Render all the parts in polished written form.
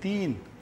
3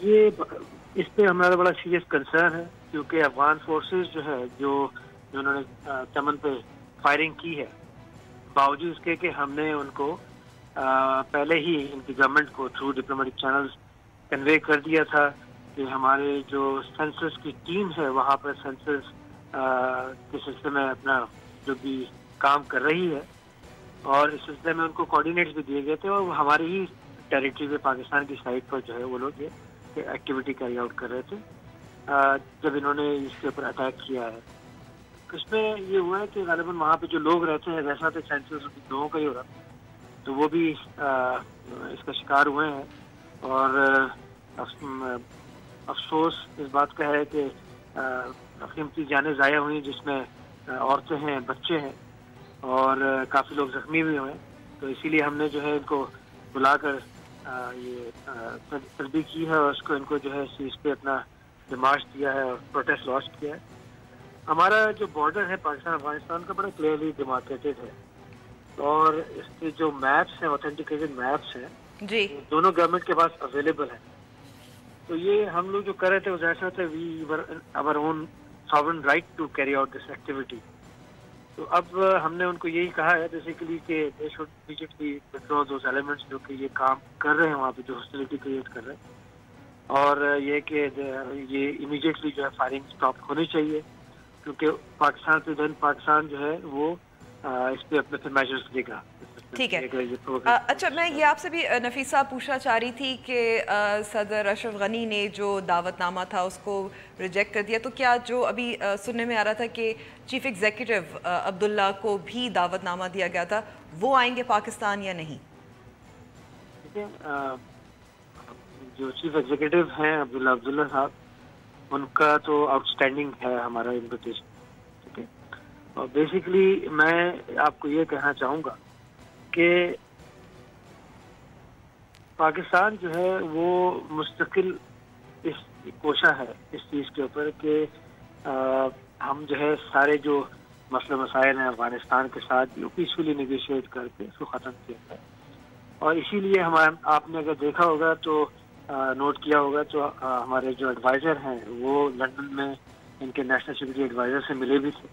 یہ اس پہ ہمارا بڑا سیریس کنسرن ہے، کیونکہ افغان فورسز جو ہے جو انہوں نے چمن پہ فائرنگ کی ہے، باوجود اس کے کہ ہم نے ان کو پہلے ہی ان کی گورنمنٹ کو تھرو ڈپلومیٹک چینلز کنوے کر دیا تھا کہ ہمارے جو سینسس کی ٹیم ہے وہاں پر سینسس کے سلسلے میں اپنا جو بھی کام کر رہی ہے، اور اس سلسلے میں ان کو کوآرڈینیٹس بھی دیے گئے تھے، اور وہ ہماری ہی ٹیریٹری پہ پاکستان کی سائڈ پر جو ہے وہ لوگ یہ ایکٹیویٹی کیری آؤٹ کر رہے تھے جب انہوں نے اس کے اوپر اٹیک کیا ہے۔ اس میں یہ ہوا ہے کہ غالباً وہاں پہ جو لوگ رہتے ہیں ویسا تو سینسس لوگوں کا ہی ہو رہا، تو وہ بھی اس کا شکار ہوئے ہیں، اور افسوس اس بات کا ہے کہ قیمتی جانیں ضائع ہوئی، جس میں عورتیں ہیں، بچے ہیں، اور کافی لوگ زخمی بھی ہوئے، تو اسی لیے ہم نے جو ہے ان کو بلا کر یہ تلبی کی ہے، اور اس کو ان کو جو ہے اس پہ اپنا ڈیمارچ دیا ہے اور پروٹیسٹ لانچ کیا ہے۔ ہمارا جو بارڈر ہے پاکستان افغانستان کا بڑا کلیئرلی ڈیمارکیٹڈ ہے، اور اس کے جو میپس ہیں، اوتھینٹیکیٹڈ میپس ہیں، جی دونوں گورنمنٹ کے پاس اویلیبل ہیں۔ تو یہ ہم لوگ جو کر رہے تھے وہ ایسا تھا we were our own sovereign right to carry out this activity. تو اب ہم نے ان کو یہی کہا ہے بیسیکلی کہ they should immediately ودرا those elements جو کہ یہ کام کر رہے ہیں وہاں پہ، جو ہاسٹیلٹی کریٹ کر رہے ہیں، اور یہ کہ یہ امیڈیٹلی جو ہے فائرنگ اسٹاپ ہونی چاہیے، کیونکہ پاکستان سے دین پاکستان جو ہے وہ اس پہ اپنے میجرز لے گا۔ ٹھیک ہے، اچھا میں یہ آپ سے بھی نفیس صاحب پوچھنا چاہ رہی تھی کہ صدر اشرف غنی نے جو دعوت نامہ تھا اس کو ریجیکٹ کر دیا، تو کیا جو ابھی سننے میں آ رہا تھا کہ چیف ایگزیکٹو عبداللہ کو بھی دعوت نامہ دیا گیا تھا، وہ آئیں گے پاکستان یا نہیں؟ جو چیف ایگزیکٹو ہیں عبداللہ صاحب، ان کا تو آؤٹ اسٹینڈنگ ہے ہمارا انویٹیشن، ٹھیک ہے، اور بیسیکلی میں آپ کو یہ کہنا چاہوں گا کہ پاکستان جو ہے وہ مستقل اس کوشاں ہے اس چیز کے اوپر کہ ہم جو ہے سارے جو مسئلے مسائل ہیں افغانستان کے ساتھ پیسفلی نیگوشیٹ کر کے اس کو ختم کیا ہے، اور اسی لیے آپ نے اگر دیکھا ہوگا تو نوٹ کیا ہوگا تو ہمارے جو ایڈوائزر ہیں وہ لندن میں ان کے نیشنل سیکورٹی ایڈوائزر سے ملے بھی تھے،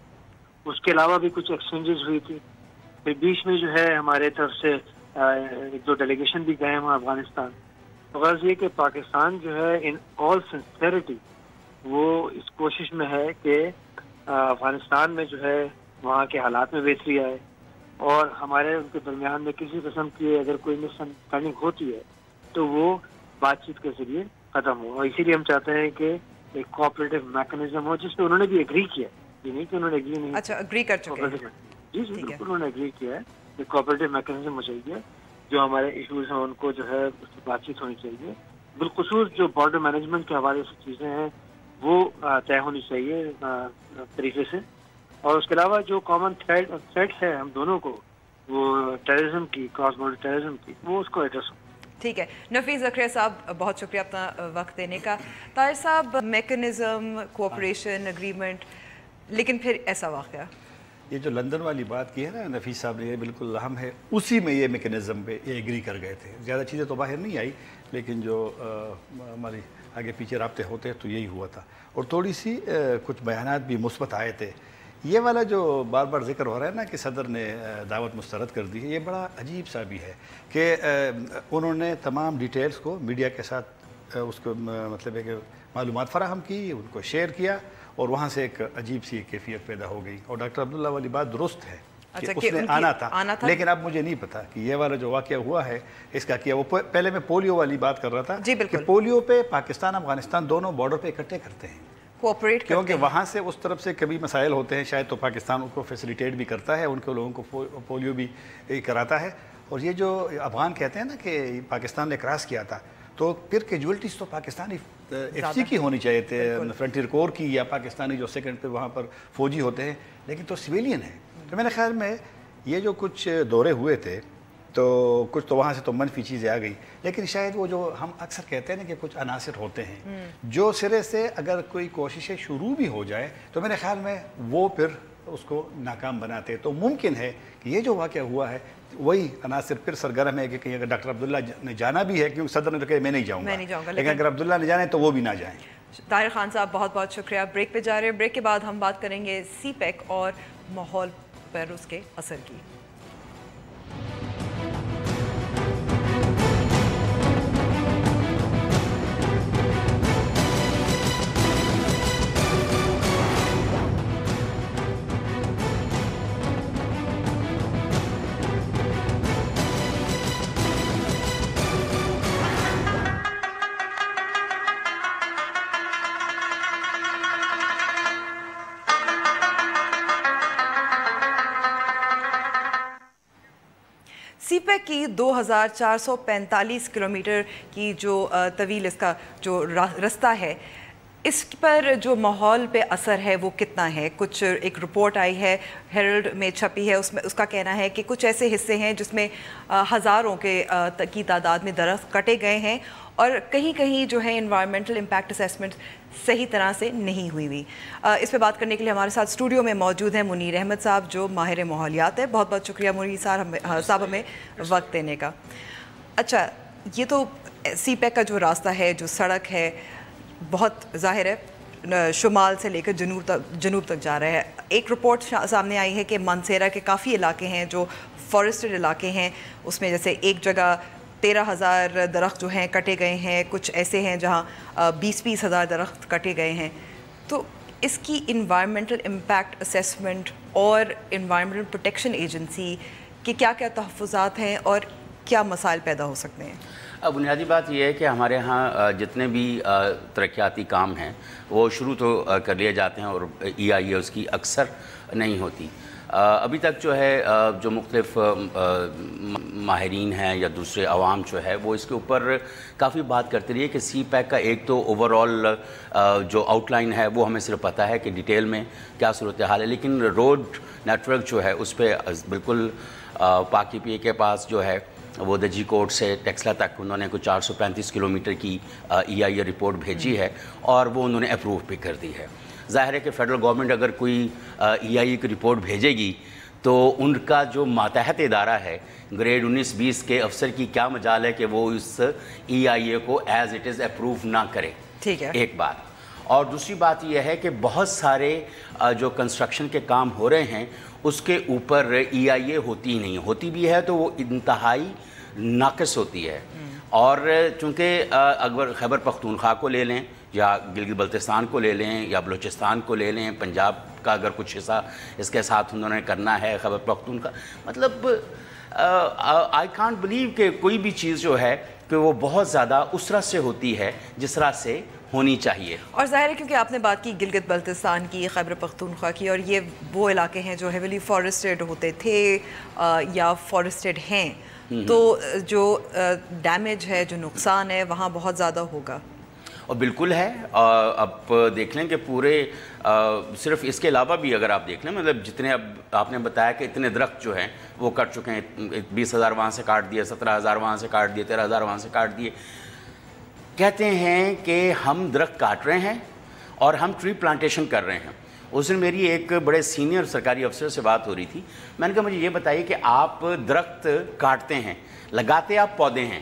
اس کے علاوہ بھی کچھ ایکسچینجز ہوئی تھی، پھر بیچ میں جو ہے ہمارے طرف سے ایک دو ڈیلیگیشن بھی گئے ہیں وہاں افغانستان۔ تو غرض یہ کہ پاکستان جو ہے ان آل سنسیئرٹی وہ اس کوشش میں ہے کہ افغانستان میں جو ہے وہاں کے حالات میں بہتری آئے، اور ہمارے ان کے درمیان میں کسی قسم کی اگر کوئی مس انڈرسٹینڈنگ ہوتی ہے تو وہ بات چیت کے ذریعے ختم ہو، اور اسی لیے ہم چاہتے ہیں کہ ایک کوآپریٹو میکنزم ہو، جس پہ انہوں نے بھی اگری کیا، یہ نہیں کہ انہوں نے اگری نہیں، اچھا اگری کر چکے ہیں، جی جی بالکل انہوں نے اگری کیا ہے کہ کوآپریٹو میکنزم ہو چاہیے، جو ہمارے ایشوز ہیں ان کو جو ہے اس سے بات چیت ہونی چاہیے، بالخصوص جو بارڈر مینجمنٹ کے حوالے سے چیزیں ہیں وہ طے ہونی چاہیے طریقے سے، اور اس کے علاوہ جو کامن تھریٹ ہے ہم دونوں کو، وہ ٹیررزم کی، کراس بارڈر ٹیررزم کی، وہ اس کو ایڈریس ہو۔ ٹھیک ہے، نفیس زکریا صاحب بہت شکریہ اپنا وقت دینے کا۔ طاہر صاحب، میکنزم، کوآپریشن، اگریمنٹ، لیکن پھر ایسا واقعہ، یہ جو لندن والی بات کی ہے نا نفیس صاحب نے، یہ بالکل اہم ہے، اسی میں یہ میکنزم پہ یہ ایگری کر گئے تھے، زیادہ چیزیں تو باہر نہیں آئی، لیکن جو ہماری آگے پیچھے رابطے ہوتے ہیں تو یہی ہوا تھا، اور تھوڑی سی کچھ بیانات بھی مثبت آئے تھے۔ یہ والا جو بار بار ذکر ہو رہا ہے نا کہ صدر نے دعوت مسترد کر دی ہے، یہ بڑا عجیب سا بھی ہے کہ انہوں نے تمام ڈیٹیلز کو میڈیا کے ساتھ اس کو مطلب ہے کہ معلومات فراہم کی، ان کو شیئر کیا، اور وہاں سے ایک عجیب سی کیفیت پیدا ہو گئی، اور ڈاکٹر عبداللہ والی بات درست ہے کہ اس نے آنا تھا، لیکن اب مجھے نہیں پتا کہ یہ والا جو واقعہ ہوا ہے اس کا کیا، وہ پہلے میں پولیو والی بات کر رہا تھا کہ پولیو پہ پاکستان افغانستان دونوں بارڈر پہ اکٹھے کرتے ہیں، کیونکہ وہاں سے اس طرف سے کبھی مسائل ہوتے ہیں، شاید تو پاکستان ان کو فیسیلیٹیٹ بھی کرتا ہے، ان کے لوگوں کو پولیو بھی کراتا ہے، اور یہ جو افغان کہتے ہیں نا کہ پاکستان نے کراس کیا تھا، تو پھر کیجولٹیز تو پاکستانی ایف سی کی ہونی چاہیے تھے، فرنٹیر کور کی، یا پاکستانی جو سیکنڈ پہ وہاں پر فوجی ہوتے ہیں، لیکن تو سویلین ہے۔ تو میرے خیال میں یہ جو کچھ دورے ہوئے تھے تو کچھ تو وہاں سے تو منفی چیزیں آ گئی، لیکن شاید وہ جو ہم اکثر کہتے ہیں نا کہ کچھ عناصر ہوتے ہیں جو سرے سے اگر کوئی کوششیں شروع بھی ہو جائے تو میرے خیال میں وہ پھر اس کو ناکام بناتے. تو ممکن ہے کہ یہ جو واقعہ ہوا ہے وہی عناصر پھر سرگرم ہے کہ کہیں اگر ڈاکٹر عبداللہ نے جانا بھی ہے, کیونکہ صدر نے کہا میں نہیں جاؤں گا, لیکن اگر عبداللہ نے جانا ہے تو وہ بھی نہ جائیں. طاہر خان صاحب بہت بہت شکریہ. بریک پہ جا رہے ہیں, بریک کے بعد ہم بات کریں گے سی پیک اور ماحول پر اس کے اثر کی. سی پیک کی 2445 کلومیٹر کی جو طویل اس کا جو رستہ ہے, اس پر جو ماحول پہ اثر ہے وہ کتنا ہے. کچھ ایک رپورٹ آئی ہے, ہیرلڈ میں چھپی ہے, اس کا کہنا ہے کہ کچھ ایسے حصے ہیں جس میں ہزاروں کی تعداد میں درخت کٹے گئے ہیں, اور کہیں کہیں جو ہے انوائرمنٹل امپیکٹ اسیسمنٹ صحیح طرح سے نہیں ہوئی. اس پہ بات کرنے کے لیے ہمارے ساتھ اسٹوڈیو میں موجود ہیں منیر احمد صاحب جو ماہر ماحولیات ہے. بہت بہت شکریہ منیر صاحب ہمیں وقت دینے کا. اچھا, یہ تو سی پیک کا جو راستہ ہے, جو سڑک ہے, بہت ظاہر ہے شمال سے لے کر جنوب تک جا رہا ہے. ایک رپورٹ سامنے آئی ہے کہ مانسیرا کے کافی علاقے ہیں جو فارسٹڈ علاقے ہیں, اس میں جیسے ایک جگہ 13,000 درخت جو ہیں کٹے گئے ہیں, کچھ ایسے ہیں جہاں 20-20 ہزار درخت کٹے گئے ہیں. تو اس کی انوائرمنٹل امپیکٹ اسیسمنٹ اور انوائرمنٹل پروٹیکشن ایجنسی کے کیا کیا تحفظات ہیں اور کیا مسائل پیدا ہو سکتے ہیں؟ بنیادی بات یہ ہے کہ ہمارے ہاں جتنے بھی ترقیاتی کام ہیں وہ شروع تو کر لیے جاتے ہیں اور EIA اس کی اکثر نہیں ہوتی. ابھی تک جو ہے جو مختلف ماہرین ہیں یا دوسرے عوام جو ہے وہ اس کے اوپر کافی بات کرتے رہی ہے کہ سی پیک کا ایک تو اوور آل جو آؤٹ لائن ہے وہ ہمیں صرف پتہ ہے کہ ڈیٹیل میں کیا صورتحال ہے, لیکن روڈ نیٹ ورک جو ہے اس پہ بالکل پاکی پی کے پاس جو ہے وہ دجی کوٹ سے ٹیکسلا تک انہوں نے کچھ 435 کلومیٹر کی EIA رپورٹ بھیجی ہے اور وہ انہوں نے اپروو بھی کر دی ہے. ظاہر ہے کہ فیڈرل گورنمنٹ اگر کوئی EIA کی رپورٹ بھیجے گی تو ان کا جو ماتحت ادارہ ہے گریڈ 19-20 کے افسر کی کیا مجال ہے کہ وہ اس EIA کو ایز اٹ از اپروو نہ کرے. ٹھیک ہے, ایک بات. اور دوسری بات یہ ہے کہ بہت سارے جو کنسٹرکشن کے کام ہو رہے ہیں اس کے اوپر EIA ہوتی ہی نہیں, ہوتی بھی ہے تو وہ انتہائی ناقص ہوتی ہے. اور چونکہ اگر خیبر پختونخوا کو لے لیں یا گلگت بلتستان کو لے لیں یا بلوچستان کو لے لیں, پنجاب کا اگر کچھ حصہ اس کے ساتھ انہوں نے کرنا ہے, خیبر پختونخوا, مطلب آئی کانٹ بلیو کہ کوئی بھی چیز جو ہے کہ وہ بہت زیادہ اس طرح سے ہوتی ہے جس طرح سے ہونی چاہیے. اور ظاہر ہے کیونکہ آپ نے بات کی گلگت بلتستان کی, خیبر پختونخوا کی, اور یہ وہ علاقے ہیں جو ہیویلی فارسٹڈ ہوتے تھے یا فارسٹڈ ہیں, تو جو ڈیمیج ہے, جو نقصان ہے وہاں بہت زیادہ ہوگا. اور بالکل ہے. اب دیکھ لیں کہ پورے صرف اس کے علاوہ بھی اگر آپ دیکھ لیں, مطلب جتنے اب آپ نے بتایا کہ اتنے درخت جو ہیں وہ کٹ چکے ہیں, 20,000 وہاں سے کاٹ دیے, 17,000 وہاں سے کاٹ دیے, 13,000 وہاں سے کاٹ دیے. کہتے ہیں کہ ہم درخت کاٹ رہے ہیں اور ہم ٹری پلانٹیشن کر رہے ہیں. اس دن میری ایک بڑے سینئر سرکاری افسر سے بات ہو رہی تھی. میں نے کہا مجھے یہ بتائیے کہ آپ درخت کاٹتے ہیں, لگاتے آپ پودے ہیں,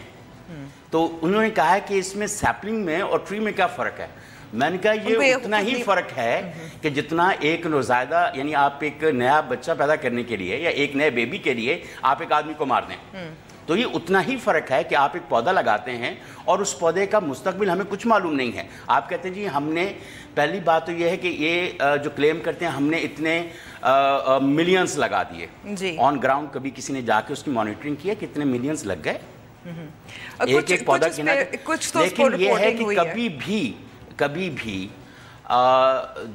تو انہوں نے کہا ہے کہ اس میں سیپلنگ میں اور ٹری میں کیا فرق ہے. میں نے کہا یہ اتنا ہی فرق ہے کہ جتنا ایک نوزائیدہ, یعنی آپ ایک نیا بچہ پیدا کرنے کے لیے یا ایک نئے بیبی کے لیے آپ ایک آدمی کو مار دیں, تو یہ اتنا ہی فرق ہے کہ آپ ایک پودا لگاتے ہیں اور اس پودے کا مستقبل ہمیں کچھ معلوم نہیں ہے. آپ کہتے ہیں جی ہم نے, پہلی بات تو یہ ہے کہ یہ جو کلیم کرتے ہیں ہم نے اتنے ملینز لگا دیے, آن گراؤنڈ کبھی کسی نے جا کے اس کی مانیٹرنگ کیا کہ اتنے ملینز لگ گئے ایک ایک پودا گنا. لیکن یہ ہے کہ کبھی بھی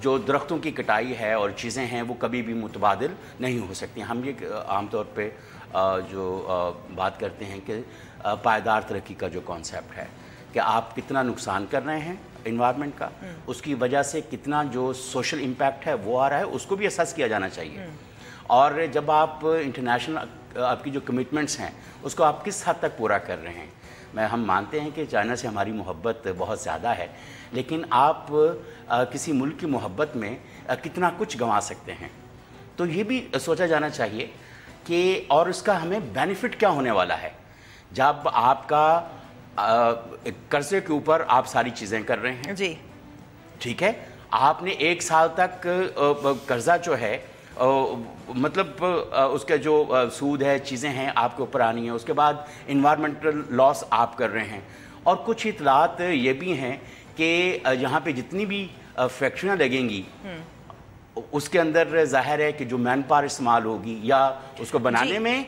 جو درختوں کی کٹائی ہے اور چیزیں ہیں وہ کبھی بھی متبادل نہیں ہو سکتی. ہم یہ عام طور پہ جو بات کرتے ہیں کہ پائیدار ترقی کا جو کانسیپٹ ہے کہ آپ کتنا نقصان کر رہے ہیں انوائرمنٹ کا, اس کی وجہ سے کتنا جو سوشل امپیکٹ ہے وہ آ رہا ہے, اس کو بھی اسیس کیا جانا چاہیے. اور جب آپ انٹرنیشنل آپ کی جو کمٹمنٹس ہیں اس کو آپ کس حد تک پورا کر رہے ہیں. ہم مانتے ہیں کہ چائنا سے ہماری محبت بہت زیادہ ہے, لیکن آپ کسی ملک کی محبت میں کتنا کچھ گنوا سکتے ہیں. تو یہ بھی سوچا جانا چاہیے کہ اور اس کا ہمیں بینیفٹ کیا ہونے والا ہے جب آپ کا قرضے کے اوپر آپ ساری چیزیں کر رہے ہیں. جی ٹھیک ہے, آپ نے 1 سال تک قرضہ جو ہے مطلب اس کے جو سود ہے چیزیں ہیں آپ کے اوپر آنی ہیں, اس کے بعد انوائرمنٹل لاس آپ کر رہے ہیں. اور کچھ اطلاعات یہ بھی ہیں کہ یہاں پہ جتنی بھی فیکٹریاں لگیں گی اس کے اندر ظاہر ہے کہ جو مین پاور استعمال ہوگی یا اس کو بنانے میں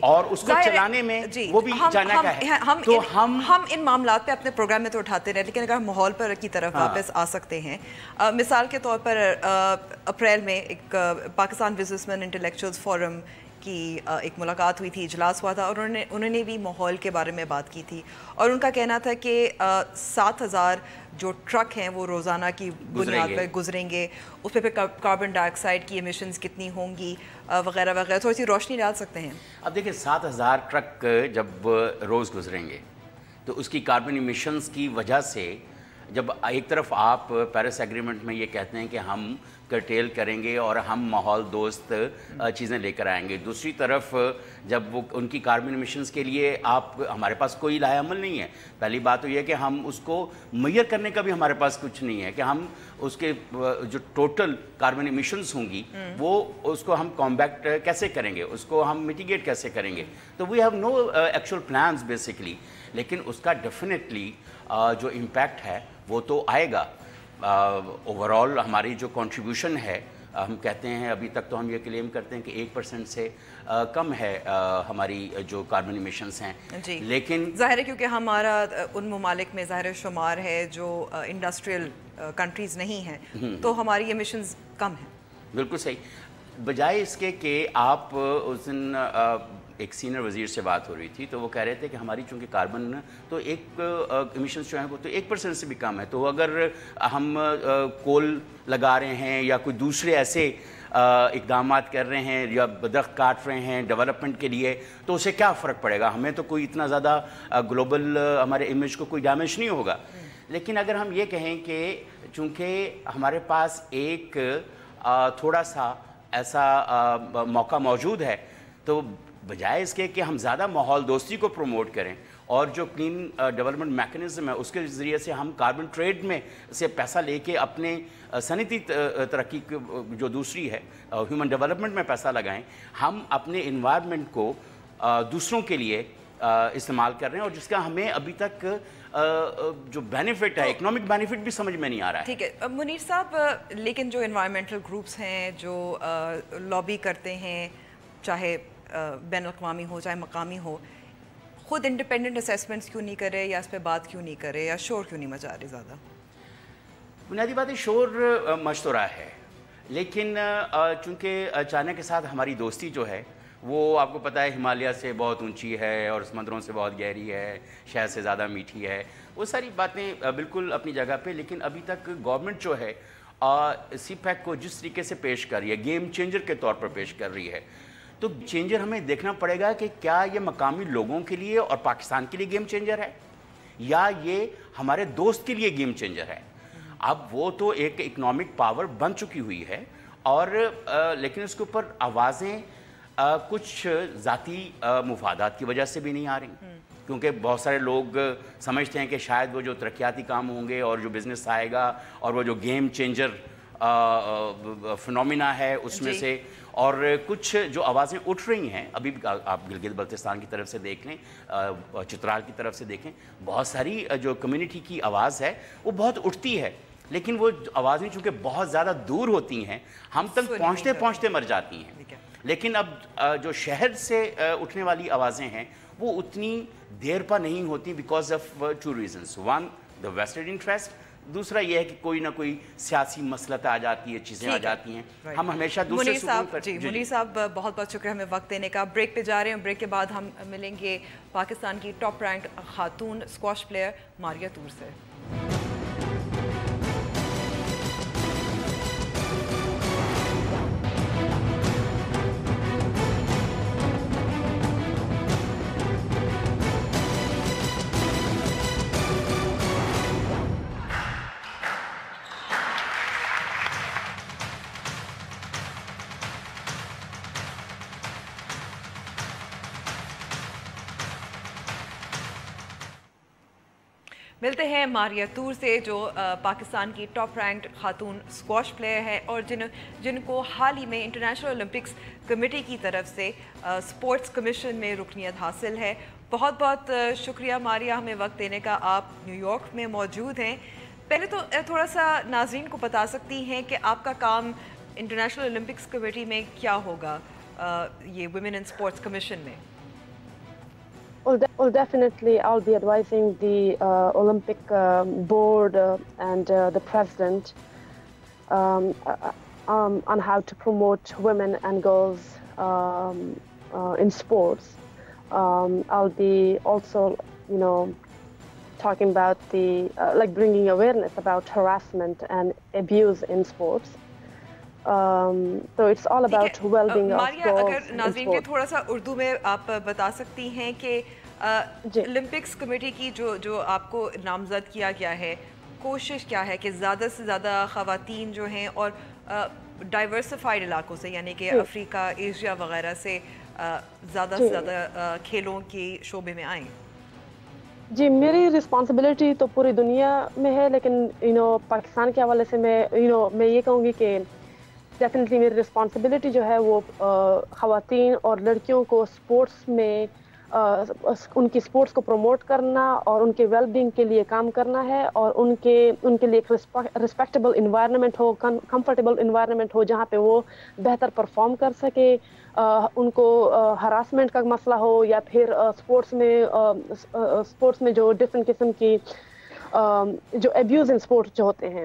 اور اس کو چلانے میں وہ بھی چائنا کا ہے. تو ہم ان معاملات پہ اپنے پروگرام میں تو اٹھاتے رہے, لیکن اگر ہم ماحول پر کی طرف واپس آ سکتے ہیں, مثال کے طور پر اپریل میں ایک Pakistan business man intellectuals forum کی ایک ملاقات ہوئی تھی, اجلاس ہوا تھا, اور انہوں نے بھی ماحول کے بارے میں بات کی تھی, اور ان کا کہنا تھا کہ 7,000 جو ٹرک ہیں وہ روزانہ کی بنیاد پر گزریں گے, اس پہ پھر کاربن ڈائی آکسائڈ کی ایمیشنز کتنی ہوں گی وغیرہ وغیرہ. تھوڑی سی روشنی ڈال سکتے ہیں؟ اب دیکھیں 7,000 ٹرک جب روز گزریں گے تو اس کی کاربن ایمیشنز کی وجہ سے, جب ایک طرف آپ پیرس ایگریمنٹ میں یہ کہتے ہیں کہ ہم کرٹیل کریں گے اور ہم ماحول دوست چیزیں لے کر آئیں گے, دوسری طرف جب وہ ان کی کاربن ایمیشنز کے لیے ہمارے پاس کوئی لائحہ عمل نہیں ہے. پہلی بات تو یہ ہے کہ ہم اس کو میئر کرنے کا بھی ہمارے پاس کچھ نہیں ہے کہ ہم اس کے جو ٹوٹل کاربن ایمیشنز ہوں گی وہ اس کو ہم کمبیکٹ کیسے کریں گے, اس کو ہم میٹیگیٹ کیسے کریں گے. تو we have no actual plans basically, لیکن اس کا ڈیفینیٹلی جو امپیکٹ ہے وہ تو آئے گا. اوور آل ہماری جو کنٹریبیوشن ہے, ہم کہتے ہیں ابھی تک تو ہم یہ کلیم کرتے ہیں کہ 1% سے کم ہے ہماری جو کاربن ایمیشنز ہیں. جی لیکن ظاہر ہے کیونکہ ہمارا ان ممالک میں ظاہر شمار ہے جو انڈسٹریل کنٹریز نہیں ہیں, تو ہماری ایمیشنز کم ہیں. بالکل صحیح. بجائے اس کے کہ آپ اس دن ایک سینئر وزیر سے بات ہو رہی تھی تو وہ کہہ رہے تھے کہ ہماری چونکہ کاربن تو ایک ایمیشنز جو ہیں وہ تو 1% سے بھی کم ہے, تو اگر ہم کول لگا رہے ہیں یا کوئی دوسرے ایسے اقدامات کر رہے ہیں یا درخت کاٹ رہے ہیں ڈیولپمنٹ کے لیے, تو اسے کیا فرق پڑے گا, ہمیں تو کوئی اتنا زیادہ گلوبل ہمارے امیج کو کوئی ڈیمیج نہیں ہوگا. لیکن اگر ہم یہ کہیں کہ چونکہ ہمارے پاس ایک تھوڑا سا ایسا موقع موجود ہے, تو بجائے اس کے کہ ہم زیادہ ماحول دوستی کو پروموٹ کریں اور جو کلین ڈیولپمنٹ میکنزم ہے اس کے ذریعے سے ہم کاربن ٹریڈ میں سے پیسہ لے کے اپنے صنعتی ترقی جو دوسری ہے ہیومن ڈیولپمنٹ میں پیسہ لگائیں, ہم اپنے انوائرمنٹ کو دوسروں کے لیے استعمال کر رہے ہیں, اور جس کا ہمیں ابھی تک جو بینیفٹ ہے اکنامک بینیفٹ بھی سمجھ میں نہیں آ رہا ہے. ٹھیک ہے منیر صاحب, لیکن جو انوائرمنٹل گروپس ہیں جو لابی کرتے ہیں, چاہے بین الاقوامی ہو چاہے مقامی ہو, خود انڈیپینڈنٹ اسیسمنٹس کیوں نہیں کرے, یا اس پہ بات کیوں نہیں کرے, یا شور کیوں نہیں مچا رہے زیادہ؟ بنیادی بات ہے شور مچ تو رہا ہے, لیکن چونکہ چائنا کے ساتھ ہماری دوستی جو ہے وہ آپ کو پتہ ہے ہمالیہ سے بہت اونچی ہے اور سمندروں سے بہت گہری ہے, شہد سے زیادہ میٹھی ہے, وہ ساری باتیں بالکل اپنی جگہ پہ. لیکن ابھی تک گورنمنٹ جو ہے سی پیک کو جس طریقے سے پیش کر رہی ہے, گیم چینجر کے طور پر پیش کر رہی ہے, تو چینجر ہمیں دیکھنا پڑے گا کہ کیا یہ مقامی لوگوں کے لیے اور پاکستان کے لیے گیم چینجر ہے یا یہ ہمارے دوست کے لیے گیم چینجر ہے. اب وہ تو ایک اکنامک پاور بن چکی ہوئی ہے, اور لیکن اس کے اوپر آوازیں کچھ ذاتی مفادات کی وجہ سے بھی نہیں آ رہی, کیونکہ بہت سارے لوگ سمجھتے ہیں کہ شاید وہ جو ترقیاتی کام ہوں گے اور جو بزنس آئے گا اور وہ جو گیم چینجر فنومینا ہے اس میں سے, اور کچھ جو آوازیں اٹھ رہی ہیں ابھی آپ گلگت بلتستان کی طرف سے دیکھ لیں, چترال کی طرف سے دیکھیں, بہت ساری جو کمیونٹی کی آواز ہے وہ بہت اٹھتی ہے, لیکن وہ آوازیں چونکہ بہت زیادہ دور ہوتی ہیں ہم تک پہنچتے پہنچتے مر جاتی ہیں. لیکن اب جو شہر سے اٹھنے والی آوازیں ہیں وہ اتنی دیر پر نہیں ہوتی because of 2 reasons. 1 the vested interest, دوسرا یہ ہے کہ کوئی نہ کوئی سیاسی مسلط آ جاتی ہے, چیزیں آ جاتی ہیں, ہم ہمیشہ دوسرے منیر صاحب بہت بہت شکریہ ہمیں وقت دینے کا. بریک پہ جا رہے ہیں, بریک کے بعد ہم ملیں گے پاکستان کی ٹاپ رینک خاتون اسکواش پلیئر ماریہ تور سے. ملتے ہیں ماریا تور سے جو پاکستان کی ٹاپ رینکڈ خاتون اسکواش پلیئر ہے اور جن کو حال ہی میں انٹرنیشنل اولمپکس کمیٹی کی طرف سے اسپورٹس کمیشن میں رکنیت حاصل ہے. بہت بہت شکریہ ماریا ہمیں وقت دینے کا. آپ نیو یارک میں موجود ہیں. پہلے تو تھوڑا سا ناظرین کو بتا سکتی ہیں کہ آپ کا کام انٹرنیشنل اولمپکس کمیٹی میں کیا ہوگا یہ ویمن ان اسپورٹس کمیشن میں؟ Well, definitely, I'll be advising the Olympic board and the president on how to promote women and girls in sports. I'll be also, talking about bringing awareness about harassment and abuse in sports. So it's all about well-being of Maria girls اگر ناظرین کے تھوڑا سا اردو میں آپ بتا سکتی ہیں کہ اولمپکس کمیٹی کی جو آپ کو نامزد کیا گیا ہے کوشش کیا ہے کہ زیادہ سے زیادہ خواتین جو ہیں اور ڈائیورسفائڈ علاقوں سے یعنی کہ افریقہ ایشیا وغیرہ سے زیادہ سے زیادہ کھیلوں کے شعبے میں آئیں؟ جی میری رسپانسبلٹی تو پوری دنیا میں ہے لیکن پاکستان کے حوالے سے میں یہ کہوں گی کہ ڈیفینیٹلی میری رسپانسبلٹی جو ہے وہ خواتین اور لڑکیوں کو اسپورٹس میں ان کی اسپورٹس کو پروموٹ کرنا اور ان کے ویل بینگ کے لیے کام کرنا ہے اور ان کے لیے ایک رسپیکٹیبل انوائرمنٹ ہو, کمفرٹیبل انوائرمنٹ ہو جہاں پہ وہ بہتر پرفارم کر سکے. ان کو ہراسمنٹ کا مسئلہ ہو یا پھر اسپورٹس میں جو ڈفرینٹ قسم کی جو ایبیوز ان اسپورٹس جو ہوتے ہیں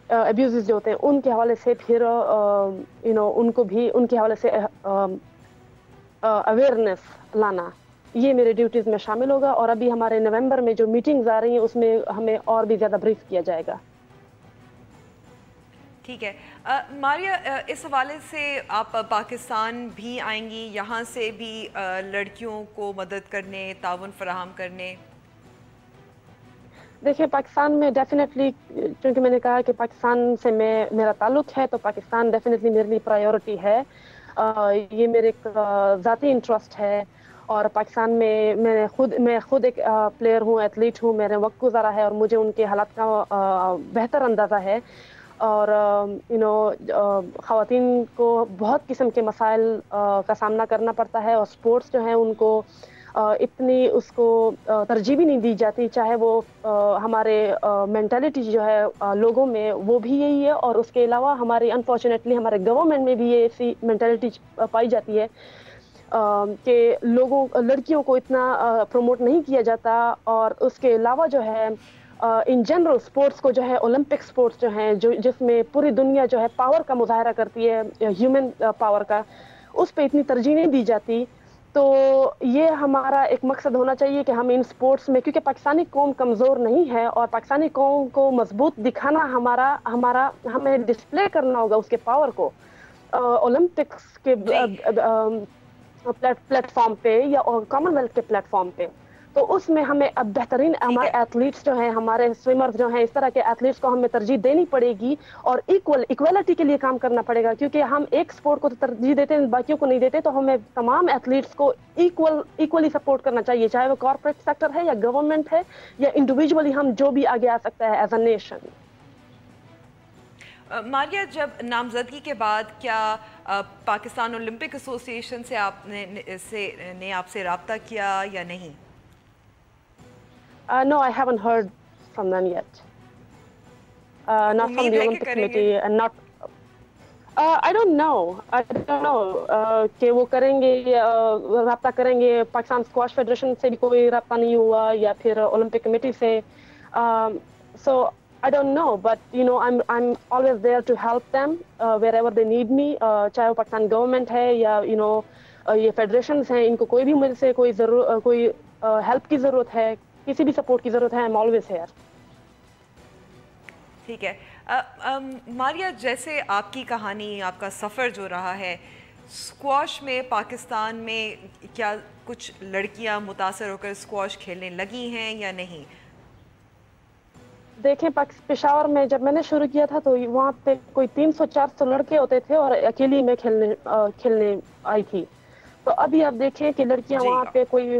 ایبیوزز جو ہوتے ہیں ان کے حوالے سے پھر ان کو بھی ان کے حوالے سے اویئرنیس لانا یہ میرے ڈیوٹیز میں شامل ہوگا. اور ابھی ہمارے نومبر میں جو میٹنگز آ رہی ہیں اس میں ہمیں اور بھی زیادہ بریف کیا جائے گا. ٹھیک ہے ماریا, اس حوالے سے آپ پاکستان بھی آئیں گی, یہاں سے بھی لڑکیوں کو مدد کرنے, تعاون فراہم کرنے؟ دیکھیے پاکستان میں ڈیفینیٹلی چونکہ میں نے کہا کہ پاکستان سے میرا تعلق ہے تو پاکستان ڈیفینیٹلی میرے لیے پرائیورٹی ہے. یہ میرے ایک ذاتی انٹرسٹ ہے اور پاکستان میں میں خود ایک پلیئر ہوں, ایتھلیٹ ہوں, میں نے وقت گزارا ہے اور مجھے ان کے حالات کا بہتر اندازہ ہے. اور خواتین کو بہت قسم کے مسائل کا سامنا کرنا پڑتا ہے اور سپورٹس جو ہیں ان کو اتنی اس کو ترجیح بھی نہیں دی جاتی, چاہے وہ ہمارے مینٹلٹی جو ہے لوگوں میں وہ بھی یہی ہے اور اس کے علاوہ ہماری انفارچونیٹلی ہمارے گورنمنٹ میں بھی یہ ایسی مینٹلٹی پائی جاتی ہے کہ لڑکیوں کو اتنا پروموٹ نہیں کیا جاتا. اور اس کے علاوہ جو ہے ان جنرل سپورٹس کو جو ہے اولمپک سپورٹس جو ہیں جس میں پوری دنیا جو ہے پاور کا مظاہرہ کرتی ہے, ہیومن پاور کا, اس پہ اتنی ترجیح نہیں دی جاتی. تو یہ ہمارا ایک مقصد ہونا چاہیے کہ ہم ان سپورٹس میں, کیونکہ پاکستانی قوم کمزور نہیں ہے اور پاکستانی قوم کو مضبوط دکھانا ہمیں ڈسپلے کرنا ہوگا اس کے پاور کو اولمپکس کے پلیٹ فارم پہ یا کامن ویلتھ کے پلیٹ فارم پہ. تو اس میں ہمیں اب بہترین ہمارے ایتھلیٹس جو ہیں, ہمارے سوئمرز جو ہیں, اس طرح کے ایتھلیٹس کو ہمیں ترجیح دینی پڑے گی اور ایکویلٹی کے لیے کام کرنا پڑے گا, کیونکہ ہم ایک سپورٹ کو ترجیح دیتے ہیں باقیوں کو نہیں دیتے. تو ہمیں تمام ایتھلیٹس کو ایکولی سپورٹ کرنا چاہیے, چاہے وہ کارپوریٹ سیکٹر ہے یا گورنمنٹ ہے یا انڈیویجولی ہم جو بھی آگے آ سکتا ہے ایز اے نیشن. ماریا, جب نامزدگی کے بعد کیا پاکستان اولمپک ایسوسی ایشن سے آپ سے رابطہ کیا یا نہیں؟ No, I haven't heard from them yet. Not from the Olympic Committee and not. I don't know. کہ وہ کریں گے, رابطہ کریں گے. پاکستان اسکواش فیڈریشن سے بھی کوئی رابطہ نہیں ہوا یا پھر اولمپک کمیٹی سے. So I don't know, but I'm always there to help them wherever they need me. چاہے وہ پاکستان گورنمنٹ ہے یا یہ فیڈریشنز ہیں, ان کو کوئی بھی مجھ سے کوئی ہیلپ کی ضرورت ہے, کسی بھی سپورٹ کی ضرورت ہے, I'm always here. ٹھیک ہے ماریا, جیسے آپ کی کہانی, آپ کا سفر جو رہا ہے اسکواش میں, پاکستان میں کیا کچھ لڑکیاں متاثر ہو کر اسکواش کھیلنے لگی ہیں یا نہیں؟ دیکھیں پشاور میں جب میں نے شروع کیا تھا تو وہاں پہ کوئی 300-400 لڑکے ہوتے تھے اور اکیلی میں کھیلنے آئی تھی. تو ابھی آپ دیکھیں کہ لڑکیاں وہاں پہ کوئی